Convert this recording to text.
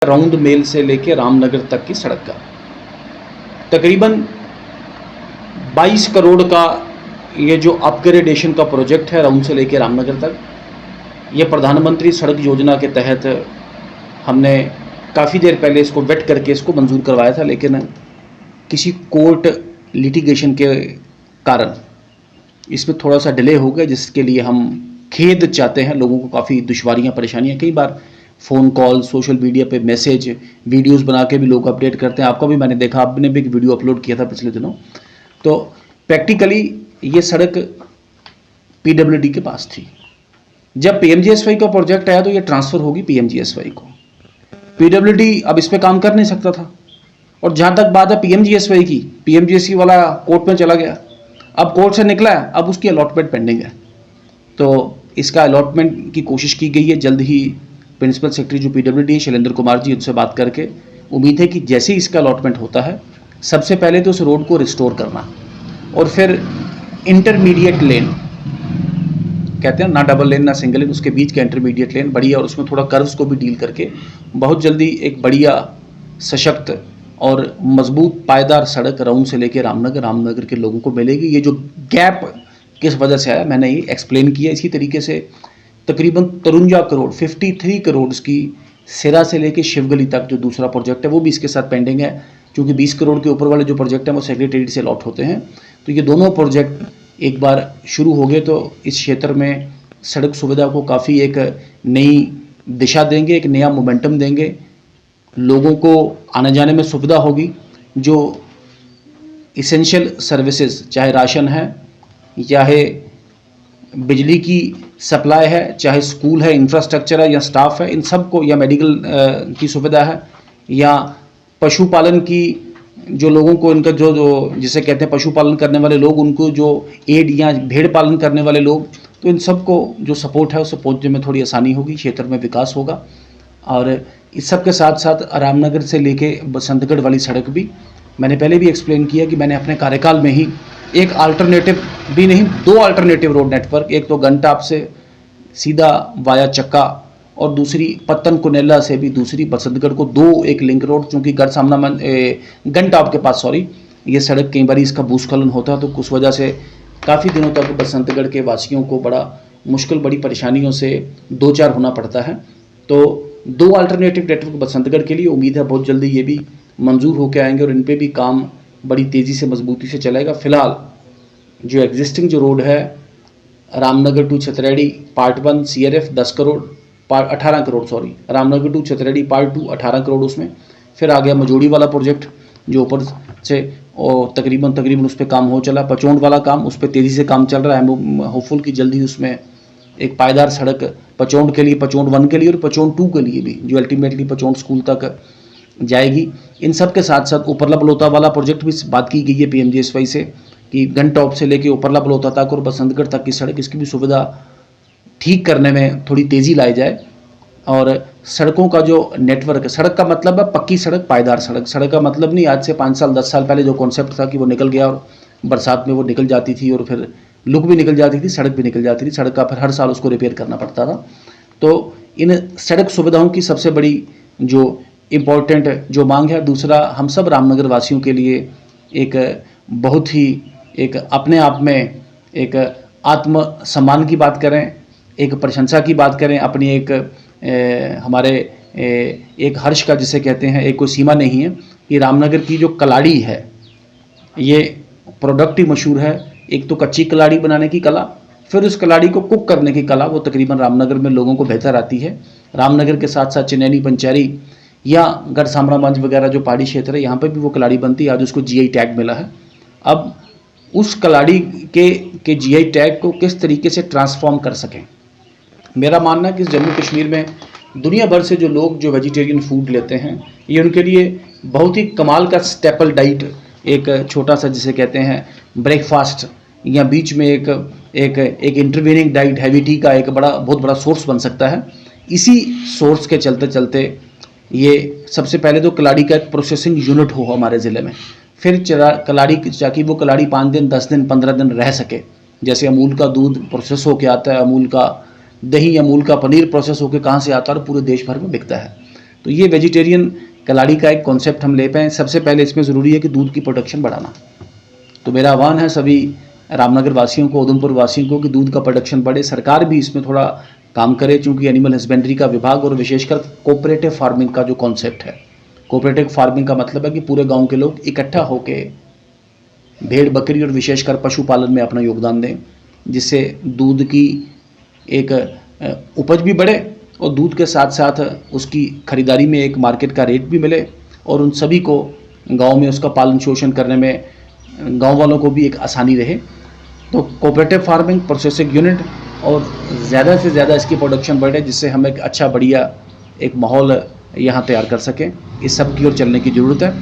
Round mail से लेके रामनगर तक की सड़क का तकरीबन 22 करोड़ का ये जो अपग्रेडेशन का प्रोजेक्ट है राउंड से लेके रामनगर तक, ये प्रधानमंत्री सड़क योजना के तहत हमने काफ़ी देर पहले इसको वेट करके इसको मंजूर करवाया था, लेकिन किसी कोर्ट लिटिगेशन के कारण इसमें थोड़ा सा डिले हो गया, जिसके लिए हम खेद चाहते हैं। लोगों को काफ़ी दुश्वारियाँ परेशानियाँ, कई बार फ़ोन कॉल, सोशल मीडिया पे मैसेज, वीडियोस बना के भी लोग अपडेट करते हैं। आपका भी मैंने देखा, आपने भी एक वीडियो अपलोड किया था पिछले दिनों। तो प्रैक्टिकली ये सड़क पीडब्ल्यूडी के पास थी। जब पीएमजीएसवाई का प्रोजेक्ट आया तो ये ट्रांसफ़र होगी पीएमजीएसवाई को। पीडब्ल्यूडी अब इस पर काम कर नहीं सकता था, और जहाँ तक बात है पीएमजीएसवाई की, पीएमजीएसवाई वाला कोर्ट में चला गया। अब कोर्ट से निकला है, अब उसकी अलॉटमेंट पेंडिंग है। तो इसका अलॉटमेंट की कोशिश की गई है। जल्द ही प्रिंसिपल सेक्रेटरी जो पीडब्ल्यूडी शैलेंद्र कुमार जी, उनसे बात करके उम्मीद है कि जैसे ही इसका अलॉटमेंट होता है, सबसे पहले तो उस रोड को रिस्टोर करना, और फिर इंटरमीडिएट लेन कहते हैं ना, डबल लेन ना सिंगल लेन, उसके बीच का इंटरमीडिएट लेन बढ़िया, और उसमें थोड़ा कर्व्स को भी डील करके बहुत जल्दी एक बढ़िया सशक्त और मजबूत पायदार सड़क राउंड से लेकर रामनगर के लोगों को मिलेगी। ये जो गैप किस वजह से आया मैंने ये एक्सप्लेन किया। इसी तरीके से तकरीबन 53 करोड़ 53 करोड़ की सिरा से लेकर शिवगली तक जो दूसरा प्रोजेक्ट है वो भी इसके साथ पेंडिंग है, क्योंकि 20 करोड़ के ऊपर वाले जो प्रोजेक्ट हैं वो सेक्रेटेरिएट से अलॉट होते हैं। तो ये दोनों प्रोजेक्ट एक बार शुरू हो गए तो इस क्षेत्र में सड़क सुविधा को काफ़ी एक नई दिशा देंगे, एक नया मोमेंटम देंगे। लोगों को आने जाने में सुविधा होगी। जो इसेंशियल सर्विसेज, चाहे राशन है, चाहे बिजली की सप्लाई है, चाहे स्कूल है, इंफ्रास्ट्रक्चर है, या स्टाफ है, इन सब को, या मेडिकल की सुविधा है, या पशुपालन की जो लोगों को इनका जो जिसे कहते हैं पशुपालन करने वाले लोग, उनको जो एड, या भेड़ पालन करने वाले लोग, तो इन सब को जो सपोर्ट है उसे पहुँचने में थोड़ी आसानी होगी, क्षेत्र में विकास होगा। और इस सब के साथ साथ रामनगर से लेके बसंतगढ़ वाली सड़क भी मैंने पहले भी एक्सप्लेन किया कि मैंने अपने कार्यकाल में ही एक अल्टरनेटिव भी नहीं, 2 अल्टरनेटिव रोड नेटवर्क, एक तो गनटाप से सीधा वाया चक्का, और दूसरी पत्तन कुनेला से भी दूसरी बसंतगढ़ को 2 एक लिंक रोड, चूँकि गढ़ सामना गनटाप के पास ये सड़क कई बार इसका भूस्खलन होता है, तो उस वजह से काफ़ी दिनों तक बसंतगढ़ के वासियों को बड़ा मुश्किल, बड़ी परेशानियों से 2-4 होना पड़ता है। तो 2 अल्टरनेटिव नेटवर्क बसंतगढ़ के लिए उम्मीद है बहुत जल्दी ये भी मंजूर होकर आएंगे, और इन पर भी काम बड़ी तेज़ी से मजबूती से चलेगा। फिलहाल जो एग्जिस्टिंग जो रोड है Ramnagar to Chhatraidi part 1 CRF 10 crore, 18 crore sorry, Ramnagar to Chhatraidi part 2 18 crore उसमें। फिर आ गया मजोड़ी वाला प्रोजेक्ट जो ऊपर से, और तकरीबन उस पर काम हो चला। पचौंड वाला काम, उस पर तेज़ी से काम चल रहा है। होपफुल कि जल्दी उसमें एक पायदार सड़क पचौंड के लिए, पचौंड 1 के लिए और पचौंड 2 के लिए भी, जो अल्टीमेटली पचौंड स्कूल तक जाएगी। इन सब के साथ साथ उपरला बलोता वाला प्रोजेक्ट भी बात की गई है पीएमजीएसवाई से, कि गनटॉप से लेके उपरला बलोता तक और बसंतगढ़ तक की सड़क, इसकी भी सुविधा ठीक करने में थोड़ी तेज़ी लाई जाए। और सड़कों का जो नेटवर्क है, सड़क का मतलब है पक्की सड़क, पायदार सड़क। सड़क का मतलब नहीं आज से 5 साल 10 साल पहले जो कॉन्सेप्ट था कि वो निकल गया और बरसात में वो निकल जाती थी, और फिर लुक भी निकल जाती थी, सड़क भी निकल जाती थी, सड़क का फिर हर साल उसको रिपेयर करना पड़ता था। तो इन सड़क सुविधाओं की सबसे बड़ी जो इम्पोर्टेंट जो मांग है। दूसरा, हम सब रामनगर वासियों के लिए एक बहुत ही एक अपने आप में एक आत्म सम्मान की बात करें, एक प्रशंसा की बात करें, अपनी एक हमारे एक हर्ष का जिसे कहते हैं एक कोई सीमा नहीं है कि रामनगर की जो कलाड़ी है ये प्रोडक्ट ही मशहूर है। एक तो कच्ची कलाड़ी बनाने की कला, फिर उस कलाड़ी को कुक करने की कला, वो तकरीबन रामनगर में लोगों को बेहतर आती है। रामनगर के साथ साथ चनैनी, पंचैरी या गढ़ सामरा मंच वगैरह जो पहाड़ी क्षेत्र है, यहाँ पर भी वो कलाड़ी बनती है। आज उसको GI टैग मिला है। अब उस कलाड़ी के GI टैग को किस तरीके से ट्रांसफॉर्म कर सकें। मेरा मानना है कि जम्मू कश्मीर में दुनिया भर से जो लोग जो वेजिटेरियन फूड लेते हैं, ये उनके लिए बहुत ही कमाल का स्टेपल डाइट, एक छोटा सा जिसे कहते हैं ब्रेकफास्ट, या बीच में एक इंटरवीनिंग डाइट हैवी टी का एक बहुत बड़ा सोर्स बन सकता है। इसी सोर्स के चलते चलते ये सबसे पहले तो कलाड़ी का एक प्रोसेसिंग यूनिट हो हमारे ज़िले में, फिर कलाड़ी ताकि वो कलाड़ी 5 दिन 10 दिन 15 दिन रह सके। जैसे अमूल का दूध प्रोसेस होकर आता है, अमूल का दही, अमूल का पनीर प्रोसेस होकर कहाँ से आता है और पूरे देश भर में बिकता है। तो ये वेजिटेरियन कलाड़ी का एक कॉन्सेप्ट हम ले पाए। सबसे पहले इसमें ज़रूरी है कि दूध की प्रोडक्शन बढ़ाना। तो मेरा आह्वान है सभी रामनगर वासियों को, उधमपुर वासियों को कि दूध का प्रोडक्शन बढ़े। सरकार भी इसमें थोड़ा काम करे, चूँकि एनिमल हस्बेंड्री का विभाग और विशेषकर कोऑपरेटिव फार्मिंग का जो कॉन्सेप्ट है, कोऑपरेटिव फार्मिंग का मतलब है कि पूरे गांव के लोग इकट्ठा होकर भेड़ बकरी और विशेषकर पशुपालन में अपना योगदान दें, जिससे दूध की एक उपज भी बढ़े और दूध के साथ साथ उसकी खरीदारी में एक मार्केट का रेट भी मिले और उन सभी को गांव में उसका पालन पोषण करने में गांव वालों को भी एक आसानी रहे। तो कोऑपरेटिव फार्मिंग, प्रोसेसिंग यूनिट और ज़्यादा से ज़्यादा इसकी प्रोडक्शन बढ़े, जिससे हम एक अच्छा बढ़िया एक माहौल यहाँ तैयार कर सकें। इस सब की ओर चलने की ज़रूरत है।